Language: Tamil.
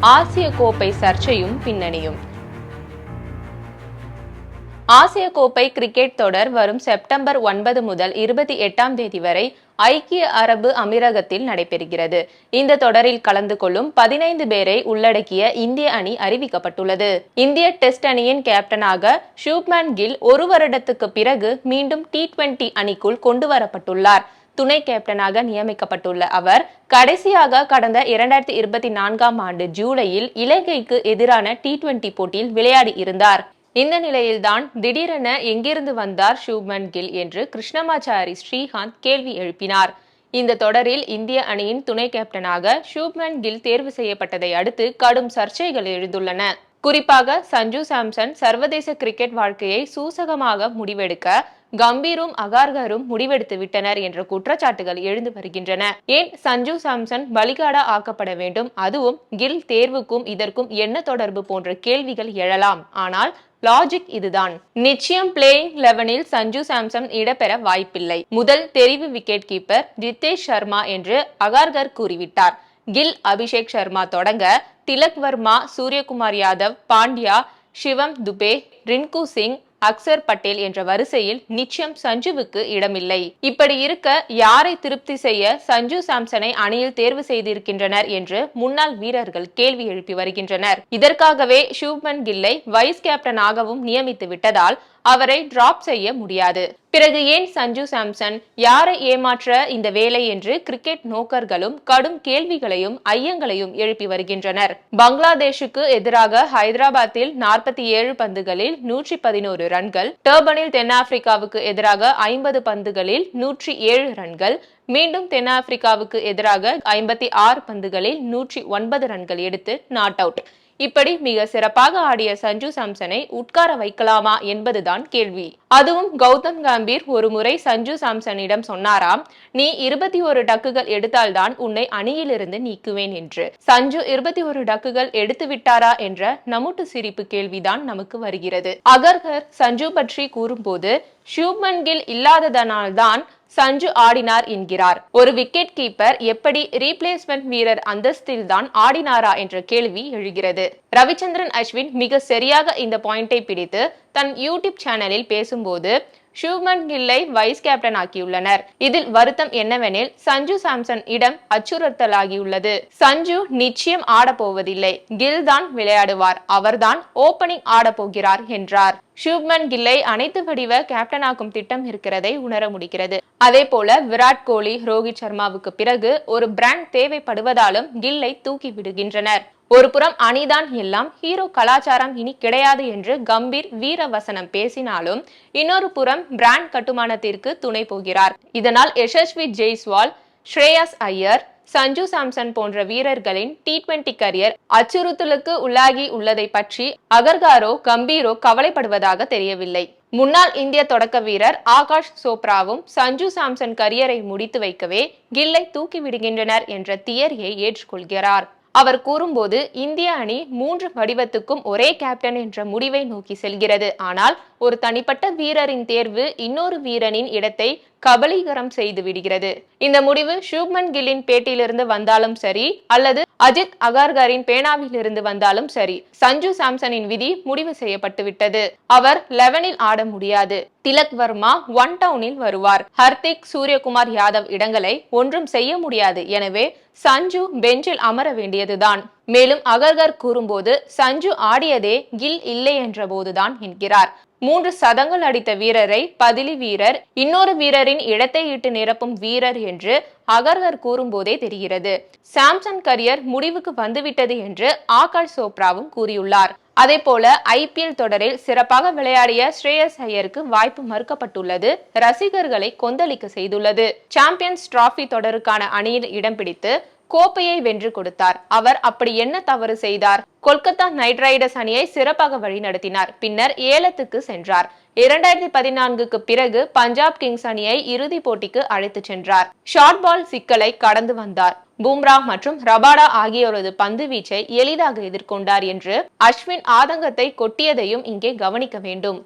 ஆசிய கோப்பை சர்ச்சையும் பின்னணியும். ஆசிய கோப்பை கிரிக்கெட் தொடர் வரும் செப்டம்பர் 9 முதல் 28ஆம் தேதி வரை ஐக்கிய அரபு அமீரகத்தில் நடைபெறுகிறது. இந்த தொடரில் கலந்து கொள்ளும் 15 பேரை உள்ளடக்கிய இந்திய அணி அறிவிக்கப்பட்டுள்ளது. இந்திய டெஸ்ட் அணியின் கேப்டனாக ஷுப்மன் கில் ஒரு வருடத்துக்கு பிறகு மீண்டும் T20 அணிக்குள் கொண்டுவரப்பட்டுள்ளார். துணை கேப்டனாக நியமிக்கப்பட்டுள்ள அவர் கடைசியாக கடந்த 2024ஆம் ஆண்டு ஜூலையில் இலங்கைக்கு எதிரான T20 போட்டியில் விளையாடி இருந்தார். இந்த நிலையில்தான் திடீரென எங்கிருந்து வந்தார் ஷுப்மன் கில் என்று கிருஷ்ணமாச்சாரி ஸ்ரீகாந்த் கேள்வி எழுப்பினார். இந்த தொடரில் இந்திய அணியின் துணை கேப்டனாக ஷுப்மன் கில் தேர்வு செய்யப்பட்டதை அடுத்து கடும் சர்ச்சைகள் எழுந்துள்ளன. குறிப்பாக சஞ்சு சாம்சன் சர்வதேச கிரிக்கெட் வாழ்க்கையை சூசகமாக முடிவெடுக்க கம்பீரும் அகார்கரும் முடிவெடுத்து விட்டனர் என்ற குற்றச்சாட்டுகள் எழுந்து வருகின்றன. ஏன் சஞ்சு சாம்சன் பலிகாடா ஆக்கப்பட வேண்டும்? அதுவும் கில் தேர்வுக்கும் இதற்கும் என்ன தொடர்பு போன்ற கேள்விகள் எழலாம். ஆனால் லாஜிக் இதுதான். நிச்சயம் பிளேயிங் 11இல் சஞ்சு சாம்சன் இடம்பெற வாய்ப்பில்லை. முதல் தெரிவு விக்கெட் கீப்பர் ஜிதேஷ் சர்மா என்று அகார்கர் கூறிவிட்டார். கில் அபிஷேக் சர்மா தொடங்க திலக் வர்மா, சூரியகுமார் யாதவ், பாண்டியா, சிவம் துபே, ரின்கு சிங், அக்சர் பட்டேல் என்ற வரிசையில் நிச்சயம் சஞ்சுவுக்கு இடமில்லை. இப்படி இருக்க யாரை திருப்தி செய்ய சஞ்சு சாம்சனை அணியில் தேர்வு செய்திருக்கின்றனர் என்று முன்னாள் வீரர்கள் கேள்வி எழுப்பி வருகின்றனர். இதற்காகவே ஷுப்மன் கில்லை வைஸ் கேப்டனாகவும் நியமித்து விட்டதால் அவரை டிராப் செய்ய முடியாது. பிறகு ஏன் சஞ்சு சாம்சன்? யாரை ஏமாற்ற இந்த வேலை என்று கிரிக்கெட் நோக்கர்களும் கடும் கேள்விகளையும் ஐயங்களையும் எழுப்பி வருகின்றனர். பங்களாதேஷுக்கு எதிராக ஹைதராபாத்தில் 47 பந்துகளில் 111 ரன்கள், டர்பனில் தென்னாப்பிரிக்காவுக்கு எதிராக 50 பந்துகளில் 107 ரன்கள், மீண்டும் தென்னாப்பிரிக்காவுக்கு எதிராக 56 பந்துகளில் 109 ரன்கள் எடுத்து நாட் அவுட். இப்படி மிக சிறப்பாக ஆடிய சஞ்சு சாம்சனை உட்கார வைக்கலாமா என்பதுதான் கேள்வி. அதுவும் கௌதம் கம்பீர் ஒரு முறை சஞ்சு சாம்சனிடம் சொன்னாராம், நீ 21 டக்குகள் எடுத்தால்தான் உன்னை அணியிலிருந்து நீக்குவேன் என்று. சஞ்சு 21 டக்குகள் எடுத்து விட்டாரா என்ற நமுட்டு சிரிப்பு கேள்விதான் நமக்கு வருகிறது. அகர்கர் சஞ்சு பற்றி கூறும்போது ஷுப்மன் கில் இல்லாததனால்தான் சஞ்சு ஆடினார் என்கிறார். ஒரு விக்கெட் கீப்பர் எப்படி ரீப்ளேஸ்மெண்ட் வீரர் அந்தஸ்தில் தான் ஆடினாரா என்ற கேள்வி எழுகிறது. ரவிச்சந்திரன் அஸ்வின் மிக சரியாக இந்த பாயிண்டை பிடித்து தன் யூடியூப் சேனலில் பேசும்போது ஷுப்மன் கில்லை வைஸ் கேப்டன் ஆக்கியுள்ளனர். இதில் வருத்தம் என்னவெனில் சஞ்சு சாம்சன் இடம் அச்சுறுத்தலாகியுள்ளது. சஞ்சு நிச்சயம் ஆடப்போவதில்லை, கில் தான் விளையாடுவார், அவர்தான் ஓபனிங் ஆடப்போகிறார் என்றார். ஷுப்மன் கில்லை அனைத்து வடிவ கேப்டனாக்கும் திட்டம் இருக்கிறதை உணர முடிகிறது. அதே போல விராட் கோலி, ரோஹித் சர்மாவுக்கு பிறகு ஒரு பிராண்ட் தேவைப்படுவதாலும் கில்லை தூக்கி விடுகின்றனர். ஒரு புறம் அணிதான் எல்லாம், ஹீரோ கலாச்சாரம் இனி கிடையாது என்று கம்பீர் வீரவசனம் பேசினாலும் இன்னொரு புறம் பிராண்ட் கட்டுமானத்திற்கு துணை போகிறார். இதனால் யசஸ்வி ஜெய்ஸ்வால், ஸ்ரேயஸ் ஐயர், சஞ்சு சாம்சன் போன்ற வீரர்களின் T20 கரியர் அச்சுறுத்தலுக்கு உள்ளாகி உள்ளதை பற்றி அகர்காரோ கம்பீரோ கவலைப்படுவதாக தெரியவில்லை. முன்னாள் இந்திய தொடக்க வீரர் ஆகாஷ் சோப்ராவும் சஞ்சு சாம்சன் கரியரை முடித்து வைக்கவே கில்லை தூக்கி விடுகின்றனர் என்ற தியரியை ஏற்றுக்கொள்கிறார். அவர் கூறும்போது இந்திய அணி 3 வடிவத்துக்கும் ஒரே கேப்டன் என்ற முடிவை நோக்கி செல்கிறது. ஆனால் ஒரு தனிப்பட்ட வீரரின் தேர்வு இன்னொரு வீரனின் இடத்தை கபலீகரம் செய்து விடுகிறது. இந்த முடிவு ஷுப்மன் கில்லின் பேட்டியிலிருந்து வந்தாலும் சரி அல்லது அஜித் அகார்கரின் பேனாவிலிருந்து வந்தாலும் சரி, சஞ்சு சாம்சனின் விதி முடிவு செய்யப்பட்டு விட்டது. அவர் 11இல் ஆட முடியாது. திலக் வர்மா 1 டவுனில் வருவார். ஹர்திக், சூரியகுமார் யாதவ் இடங்களை ஒன்றும் செய்ய முடியாது. எனவே சஞ்சு பெஞ்சில் அமர வேண்டியதுதான். மேலும் அகர்கர் கூறும்போது சஞ்சு ஆடியதே கில் இல்லை என்ற போதுதான் என்கிறார். 3 சதங்கள் அடித்த வீரரை பதிலி வீரர், இன்னொரு வீரரின் இடத்தை இட்டு நிரப்பும் வீரர் என்று அகர்கர் கூறும்போதே தெரிகிறது. சாம்சன் கரியர் முடிவுக்கு வந்துவிட்டது என்று ஆகாஷ் சோப்ராவும் கூறியுள்ளார். அதே போல IPL தொடரில் சிறப்பாக விளையாடிய ஸ்ரேயஸ் ஐயருக்கு வாய்ப்பு மறுக்கப்பட்டுள்ளது ரசிகர்களை கொந்தளிக்க செய்துள்ளது. சாம்பியன்ஸ் டிராபி தொடருக்கான அணியில் இடம் பிடித்து கோப்பையை வென்று கொடுத்தார். அவர் அப்படி என்ன தவறு செய்தார்? கொல்கத்தா நைட் ரைடர்ஸ் அணியை சிறப்பாக வழிநடத்தினார். பின்னர் ஏலத்துக்கு சென்றார். 2014க்கு பிறகு பஞ்சாப் கிங்ஸ் அணியை இறுதி போட்டிக்கு அழைத்து சென்றார். ஷார்ட் பால் சிக்கலை கடந்து வந்தார். பும்ரா மற்றும் ரபாடா ஆகியோரது பந்து வீச்சை எளிதாக எதிர்கொண்டார் என்று அஸ்வின் ஆதங்கத்தை கொட்டியதையும் இங்கே கவனிக்க வேண்டும்.